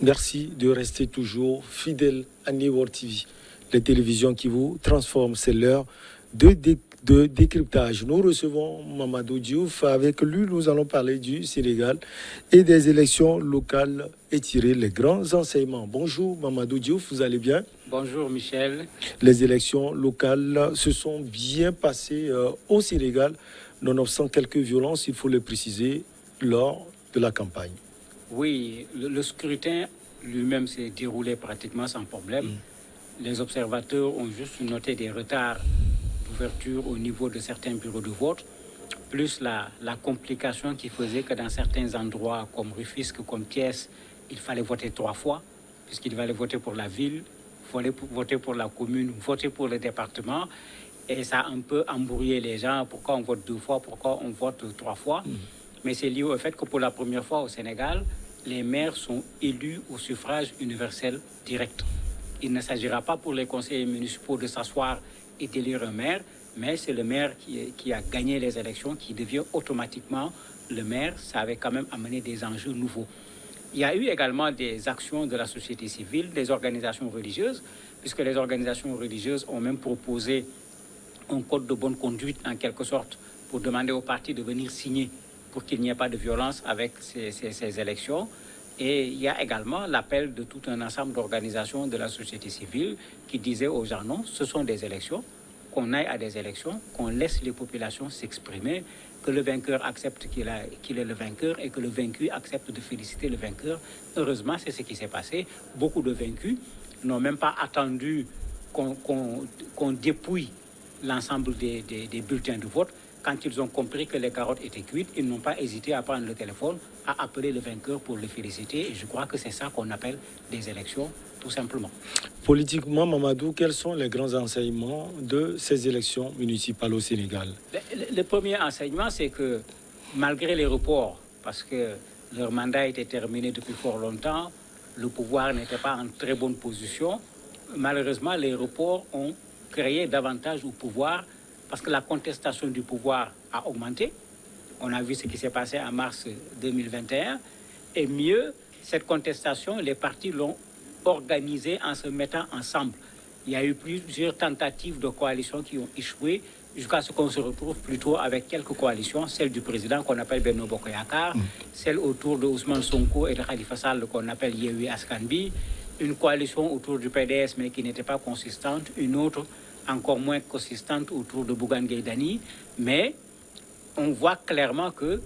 Merci de rester toujours fidèle à New World TV, les télévisions qui vous transforment. C'est l'heure de décryptage. Nous recevons Mamadou Diouf. Avec lui, nous allons parler du Sénégal et des élections locales et tirer les grands enseignements. Bonjour Mamadou Diouf, vous allez bien? Bonjour Michel. Les élections locales se sont bien passées au Sénégal, nonobstant quelques violences, il faut le préciser, lors de la campagne. Oui, le scrutin lui-même s'est déroulé pratiquement sans problème. Les observateurs ont juste noté des retards d'ouverture au niveau de certains bureaux de vote, plus la complication qui faisait que dans certains endroits comme Rufisque, comme Thiès, il fallait voter 3 fois, puisqu'il fallait voter pour la ville, il fallait voter pour la commune, voter pour le département. Et ça a un peu embrouillé les gens. Pourquoi on vote 2 fois, pourquoi on vote 3 fois? Mais c'est lié au fait que pour la première fois au Sénégal, les maires sont élus au suffrage universel direct. Il ne s'agira pas pour les conseillers municipaux de s'asseoir et d'élire un maire, mais c'est le maire qui a gagné les élections qui devient automatiquement le maire. Ça avait quand même amené des enjeux nouveaux. Il y a eu également des actions de la société civile, des organisations religieuses, puisque les organisations religieuses ont même proposé un code de bonne conduite en quelque sorte pour demander aux partis de venir signer pour qu'il n'y ait pas de violence avec ces élections. Et il y a également l'appel de tout un ensemble d'organisations de la société civile qui disaient aux gens non, ce sont des élections, qu'on aille à des élections, qu'on laisse les populations s'exprimer, que le vainqueur accepte qu'il est le vainqueur et que le vaincu accepte de féliciter le vainqueur. Heureusement, c'est ce qui s'est passé. Beaucoup de vaincus n'ont même pas attendu qu'on dépouille l'ensemble des bulletins de vote. Quand ils ont compris que les carottes étaient cuites, ils n'ont pas hésité à prendre le téléphone, à appeler le vainqueur pour le féliciter. Et je crois que c'est ça qu'on appelle des élections, tout simplement. Politiquement, Mamadou, quels sont les grands enseignements de ces élections municipales au Sénégal? Le premier enseignement, c'est que malgré les reports, parce que leur mandat était terminé depuis fort longtemps, le pouvoir n'était pas en très bonne position. Malheureusement, les reports ont créé davantage au pouvoir parce que la contestation du pouvoir a augmenté. On a vu ce qui s'est passé en mars 2021. Et mieux, cette contestation, les partis l'ont organisée en se mettant ensemble. Il y a eu plusieurs tentatives de coalition qui ont échoué jusqu'à ce qu'on se retrouve plutôt avec quelques coalitions, celle du président qu'on appelle Benno Bokk Yakaar, celle autour de Ousmane Sonko et de Khalifa Sall qu'on appelle Yewwi Askan Wi, une coalition autour du PDS mais qui n'était pas consistante, une autre encore moins consistante autour de Bougane Gueye Dany, mais on voit clairement que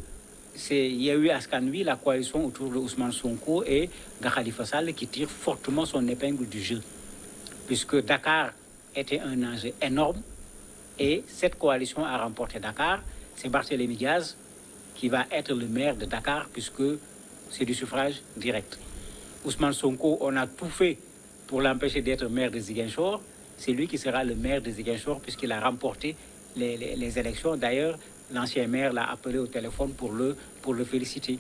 c'est Yewwi Askan Wi, la coalition autour de Ousmane Sonko et de Khalifa Sall qui tire fortement son épingle du jeu, puisque Dakar était un enjeu énorme et cette coalition a remporté Dakar. C'est Barthélémy Diaz qui va être le maire de Dakar puisque c'est du suffrage direct. Ousmane Sonko, on a tout fait pour l'empêcher d'être maire de Ziguinchor. C'est lui qui sera le maire de Ziguinchor puisqu'il a remporté les élections. D'ailleurs, l'ancien maire l'a appelé au téléphone pour le féliciter.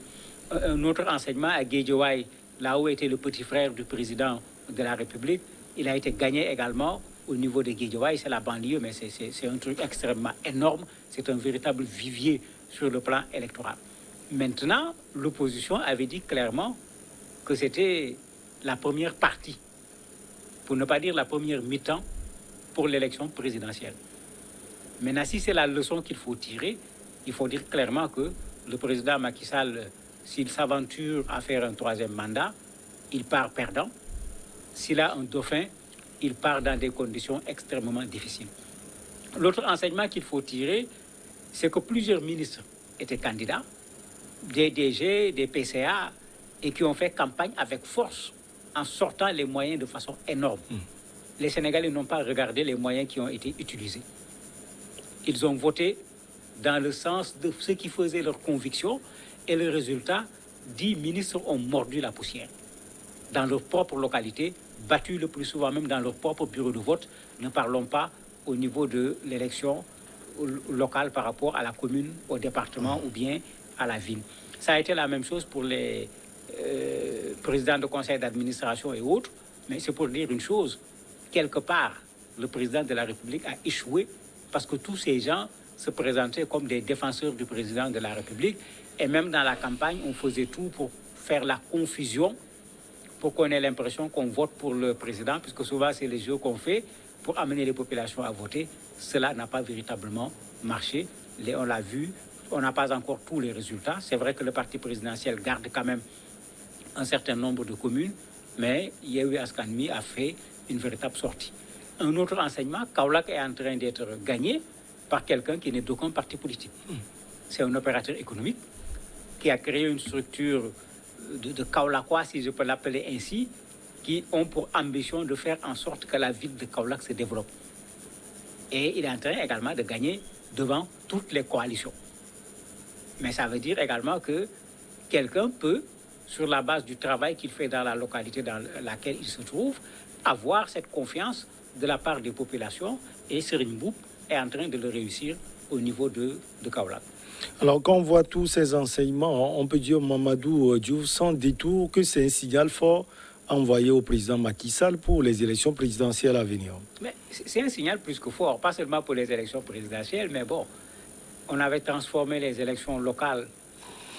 Un autre enseignement à Guédiawaye, là où était le petit frère du président de la République, il a été gagné également au niveau de Guédiawaye. C'est la banlieue, mais c'est un truc extrêmement énorme. C'est un véritable vivier sur le plan électoral. Maintenant, l'opposition avait dit clairement que c'était la première partie, pour ne pas dire la première mi-temps, pour l'élection présidentielle. Maintenant, si c'est la leçon qu'il faut tirer, il faut dire clairement que le président Macky Sall, s'il s'aventure à faire un 3e mandat, il part perdant. S'il a un dauphin, il part dans des conditions extrêmement difficiles. L'autre enseignement qu'il faut tirer, c'est que plusieurs ministres étaient candidats, des DG, des PCA, et qui ont fait campagne avec force en sortant les moyens de façon énorme. Les Sénégalais n'ont pas regardé les moyens qui ont été utilisés. Ils ont voté dans le sens de ce qui faisait leur conviction et le résultat, 10 ministres ont mordu la poussière dans leur propre localité, battus le plus souvent même dans leur propre bureau de vote. Ne parlons pas au niveau de l'élection locale par rapport à la commune, au département ou bien à la ville. Ça a été la même chose pour les présidents de conseil d'administration et autres, mais c'est pour dire une chose, quelque part, le président de la République a échoué parce que tous ces gens se présentaient comme des défenseurs du président de la République et même dans la campagne, on faisait tout pour faire la confusion, pour qu'on ait l'impression qu'on vote pour le président, puisque souvent c'est les jeux qu'on fait pour amener les populations à voter. Cela n'a pas véritablement marché. On l'a vu, on n'a pas encore tous les résultats. C'est vrai que le parti présidentiel garde quand même un certain nombre de communes, mais Yewwi Askan Wi a fait une véritable sortie. Un autre enseignement, Kaolack est en train d'être gagné par quelqu'un qui n'est d'aucun parti politique. C'est un opérateur économique qui a créé une structure de Kaolackois, si je peux l'appeler ainsi, qui ont pour ambition de faire en sorte que la ville de Kaolack se développe. Et il est en train également de gagner devant toutes les coalitions. Mais ça veut dire également que quelqu'un peut, sur la base du travail qu'il fait dans la localité dans laquelle il se trouve, avoir cette confiance de la part des populations, et Serigne Mboup est en train de le réussir au niveau de Kaolack. Alors, quand on voit tous ces enseignements, on peut dire, Mamadou Diouf, sans détour, que c'est un signal fort envoyé au président Macky Sall pour les élections présidentielles à venir. Mais c'est un signal plus que fort, pas seulement pour les élections présidentielles, mais bon, on avait transformé les élections locales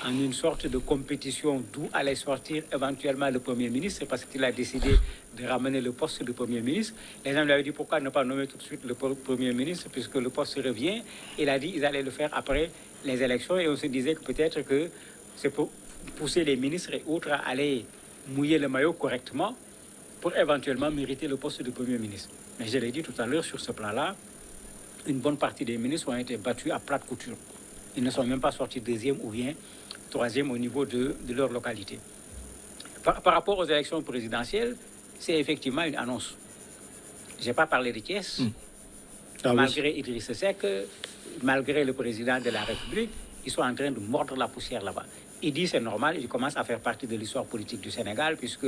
en une sorte de compétition d'où allait sortir éventuellement le Premier ministre, parce qu'il a décidé de ramener le poste de Premier ministre. Les gens lui avaient dit pourquoi ne pas nommer tout de suite le Premier ministre, puisque le poste revient. Il a dit qu'ils allaient le faire après les élections, et on se disait que peut-être que c'est pour pousser les ministres et autres à aller mouiller le maillot correctement pour éventuellement mériter le poste de Premier ministre. Mais je l'ai dit tout à l'heure, sur ce plan-là, une bonne partie des ministres ont été battus à plate couture. Ils ne sont même pas sortis deuxième ou bien troisième au niveau de leur localité. Par rapport aux élections présidentielles, c'est effectivement une annonce. Je n'ai pas parlé de Thiès. Malgré Idriss Seck, malgré le président de la République, ils sont en train de mordre la poussière là-bas. Il dit c'est normal, il commence à faire partie de l'histoire politique du Sénégal, puisque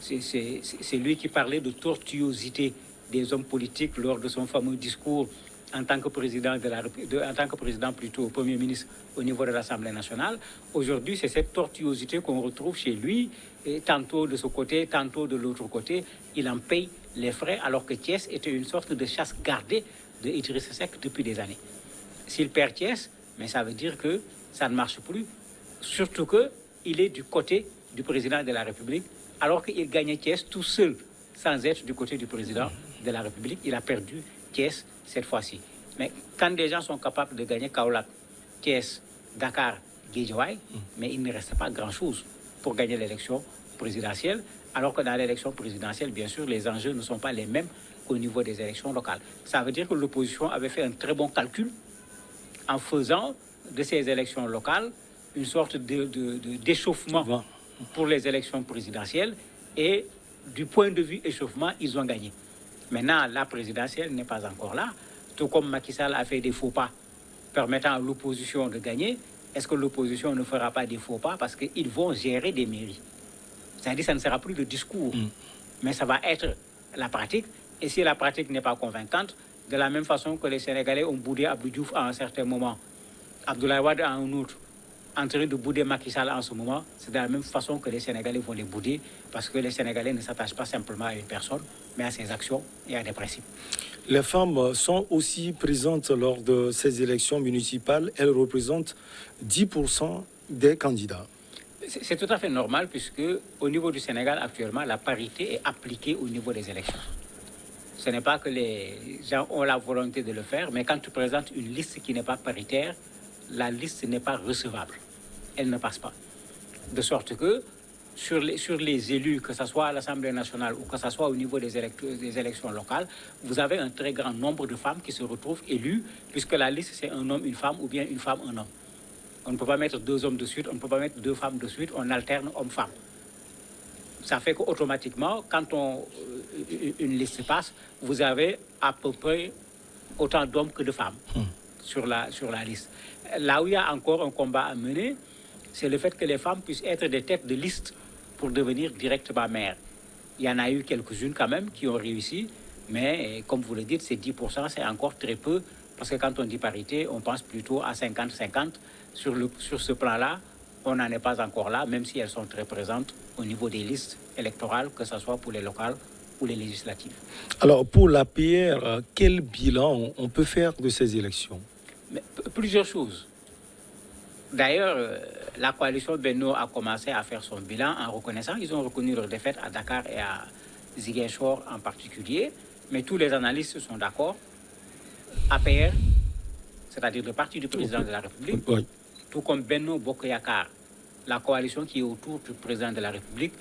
c'est lui qui parlait de tortuosité des hommes politiques lors de son fameux discours en tant que président en tant que président plutôt Premier ministre au niveau de l'Assemblée nationale. Aujourd'hui, c'est cette tortuosité qu'on retrouve chez lui, et tantôt de ce côté, tantôt de l'autre côté. Il en paye les frais, alors que Thiès était une sorte de chasse gardée de Idriss Seck depuis des années. S'il perd Thiès, mais ça veut dire que ça ne marche plus, surtout qu'il est du côté du président de la République, alors qu'il gagnait Thiès tout seul, sans être du côté du président de la République. Il a perdu Thiès cette fois-ci. Mais quand des gens sont capables de gagner Kaolack, Thiès, Dakar, Guédiawaye, mais il ne reste pas grand-chose pour gagner l'élection présidentielle, alors que dans l'élection présidentielle, bien sûr, les enjeux ne sont pas les mêmes qu'au niveau des élections locales. Ça veut dire que l'opposition avait fait un très bon calcul en faisant de ces élections locales une sorte d'échauffement pour les élections présidentielles, et du point de vue échauffement, ils ont gagné. Maintenant, la présidentielle n'est pas encore là. Tout comme Macky Sall a fait des faux pas permettant à l'opposition de gagner, est-ce que l'opposition ne fera pas des faux pas parce qu'ils vont gérer des mairies? C'est-à-dire que ça ne sera plus le discours, mais ça va être la pratique. Et si la pratique n'est pas convaincante, de la même façon que les Sénégalais ont boudé Abdou Diouf à un certain moment, Abdoulaye Wade à un autre, en train de bouder Macky Sall en ce moment, c'est de la même façon que les Sénégalais vont les bouder, parce que les Sénégalais ne s'attachent pas simplement à une personne, mais à ses actions et à des principes. Les femmes sont aussi présentes lors de ces élections municipales. Elles représentent 10% des candidats. C'est tout à fait normal, puisque au niveau du Sénégal, actuellement, la parité est appliquée au niveau des élections. Ce n'est pas que les gens ont la volonté de le faire, mais quand tu présentes une liste qui n'est pas paritaire, la liste n'est pas recevable. Elle ne passe pas. De sorte que sur les élus, que ce soit à l'Assemblée nationale ou que ce soit au niveau des élections locales, vous avez un très grand nombre de femmes qui se retrouvent élues, puisque la liste, c'est un homme, une femme, ou bien une femme, un homme. On ne peut pas mettre deux hommes de suite, on ne peut pas mettre deux femmes de suite, on alterne homme-femme. Ça fait qu'automatiquement, quand une liste passe, vous avez à peu près autant d'hommes que de femmes sur la liste. Là où il y a encore un combat à mener, c'est le fait que les femmes puissent être des têtes de liste pour devenir directement maire. Il y en a eu quelques-unes quand même qui ont réussi, mais comme vous le dites, ces 10%, c'est encore très peu, parce que quand on dit parité, on pense plutôt à 50-50. Sur ce plan-là, on n'en est pas encore là, même si elles sont très présentes au niveau des listes électorales, que ce soit pour les locales ou les législatives. Alors, pour l'APR, quel bilan on peut faire de ces élections? Mais plusieurs choses. D'ailleurs, la coalition Benno a commencé à faire son bilan en reconnaissant, ils ont reconnu leur défaite à Dakar et à Ziguinchor en particulier, mais tous les analystes sont d'accord. APR, c'est-à-dire le parti du président de la République, tout comme Benno Bokk Yakaar, la coalition qui est autour du président de la République,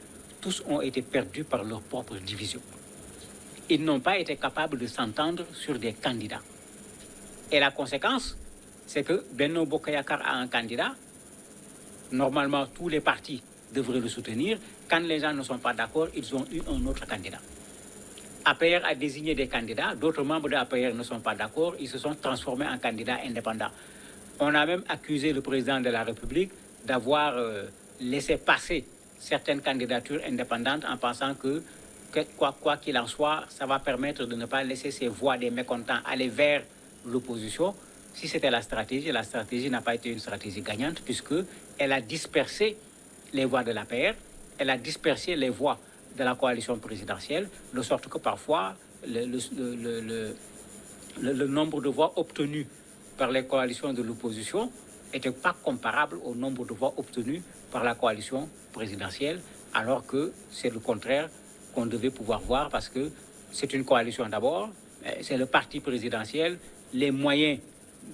tous ont été perdus par leur propre division. Ils n'ont pas été capables de s'entendre sur des candidats. Et la conséquence, c'est que Benno Bokk Yakaar a un candidat. Normalement, tous les partis devraient le soutenir. Quand les gens ne sont pas d'accord, ils ont eu un autre candidat. APR a désigné des candidats. D'autres membres de APR ne sont pas d'accord. Ils se sont transformés en candidats indépendants. On a même accusé le président de la République d'avoir laissé passer certaines candidatures indépendantes en pensant que quoi qu'il en soit, ça va permettre de ne pas laisser ces voix des mécontents aller vers l'opposition. Si c'était la stratégie n'a pas été une stratégie gagnante puisqu'elle a dispersé les voix de l'APR, elle a dispersé les voix de la coalition présidentielle, de sorte que parfois le nombre de voix obtenues par les coalitions de l'opposition n'était pas comparable au nombre de voix obtenues par la coalition présidentielle, alors que c'est le contraire qu'on devait pouvoir voir parce que c'est une coalition d'abord, c'est le parti présidentiel, les moyens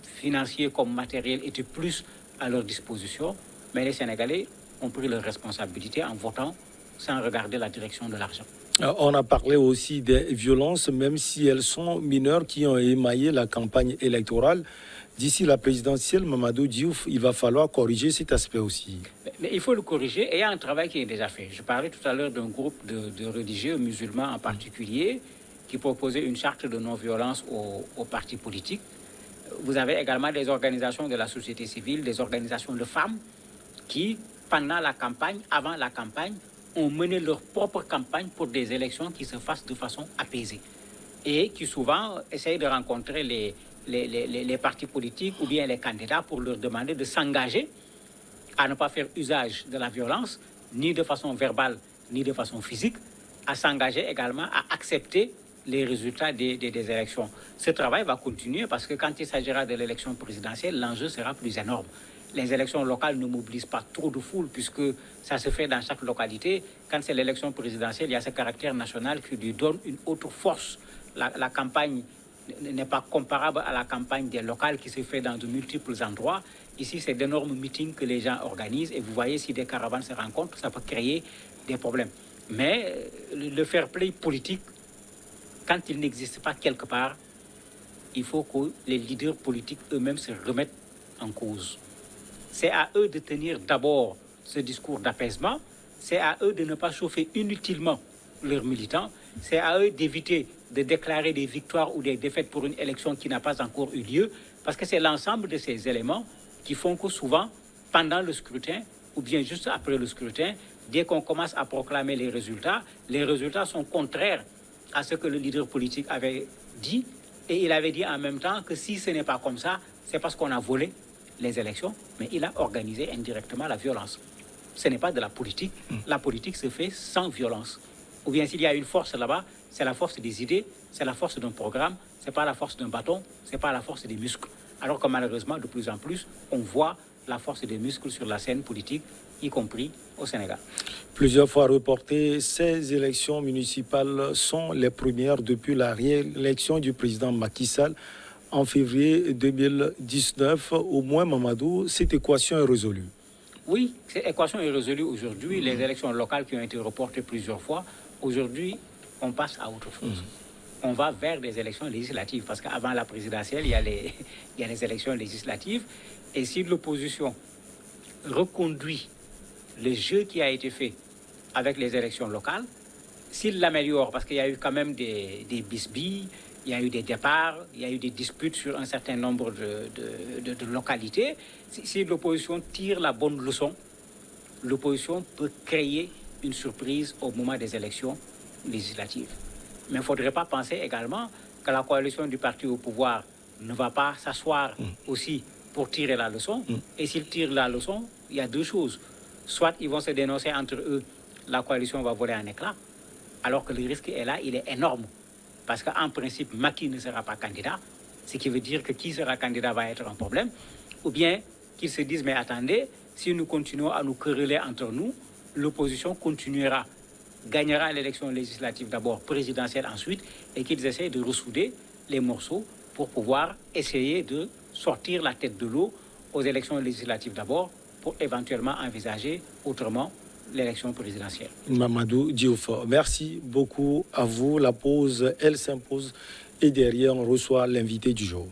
financiers comme matériels étaient plus à leur disposition, mais les Sénégalais ont pris leurs responsabilités en votant sans regarder la direction de l'argent. On a parlé aussi des violences, même si elles sont mineures, qui ont émaillé la campagne électorale. D'ici la présidentielle, Mamadou Diouf, il va falloir corriger cet aspect aussi. Mais il faut le corriger et il y a un travail qui est déjà fait. Je parlais tout à l'heure d'un groupe de religieux musulmans en particulier qui proposait une charte de non-violence aux partis politiques. Vous avez également des organisations de la société civile, des organisations de femmes qui, pendant la campagne, avant la campagne, ont mené leur propre campagne pour des élections qui se fassent de façon apaisée et qui souvent essayent de rencontrer les partis politiques ou bien les candidats pour leur demander de s'engager à ne pas faire usage de la violence, ni de façon verbale, ni de façon physique, à s'engager également à accepter les résultats des élections. Ce travail va continuer parce que quand il s'agira de l'élection présidentielle, l'enjeu sera plus énorme. Les élections locales ne mobilisent pas trop de foule puisque ça se fait dans chaque localité. Quand c'est l'élection présidentielle, il y a ce caractère national qui lui donne une autre force. La campagne n'est pas comparable à la campagne des locales qui se fait dans de multiples endroits. Ici, c'est d'énormes meetings que les gens organisent et vous voyez, si des caravanes se rencontrent, ça peut créer des problèmes. Mais le fair play politique, quand il n'existe pas quelque part, il faut que les leaders politiques eux-mêmes se remettent en cause. C'est à eux de tenir d'abord ce discours d'apaisement, c'est à eux de ne pas chauffer inutilement leurs militants, c'est à eux d'éviter de déclarer des victoires ou des défaites pour une élection qui n'a pas encore eu lieu, parce que c'est l'ensemble de ces éléments qui font que souvent, pendant le scrutin, ou bien juste après le scrutin, dès qu'on commence à proclamer les résultats sont contraires à ce que le leader politique avait dit, et il avait dit en même temps que si ce n'est pas comme ça, c'est parce qu'on a volé les élections, mais il a organisé indirectement la violence. Ce n'est pas de la politique. La politique se fait sans violence. Ou bien s'il y a une force là-bas, c'est la force des idées, c'est la force d'un programme, c'est pas la force d'un bâton, c'est pas la force des muscles. Alors que malheureusement, de plus en plus, on voit la force des muscles sur la scène politique, y compris au Sénégal. Plusieurs fois reportées, ces élections municipales sont les premières depuis la réélection du président Macky Sall en février 2019. Au moins, Mamadou, cette équation est résolue. Oui, cette équation est résolue aujourd'hui. Les élections locales qui ont été reportées plusieurs fois, aujourd'hui, on passe à autre chose. On va vers des élections législatives, parce qu'avant la présidentielle, il y a les élections législatives. Et si l'opposition reconduit le jeu qui a été fait avec les élections locales, s'il l'améliore, parce qu'il y a eu quand même des bisbilles, il y a eu des départs, il y a eu des disputes sur un certain nombre de localités. Si l'opposition tire la bonne leçon, l'opposition peut créer une surprise au moment des élections législatives. Mais il ne faudrait pas penser également que la coalition du parti au pouvoir ne va pas s'asseoir aussi pour tirer la leçon. Et s'ils tirent la leçon, il y a deux choses. Soit ils vont se dénoncer entre eux, la coalition va voler en éclats, alors que le risque est là, il est énorme. Parce qu'en principe, Macky ne sera pas candidat, ce qui veut dire que qui sera candidat va être un problème. Ou bien qu'ils se disent, mais attendez, si nous continuons à nous quereller entre nous, l'opposition continuera, gagnera l'élection législative d'abord, présidentielle ensuite, et qu'ils essayent de ressouder les morceaux pour pouvoir essayer de sortir la tête de l'eau aux élections législatives d'abord, pour éventuellement envisager autrement l'élection présidentielle. Mamadou Diouf, merci beaucoup à vous. La pause, elle s'impose. Et derrière, on reçoit l'invité du jour.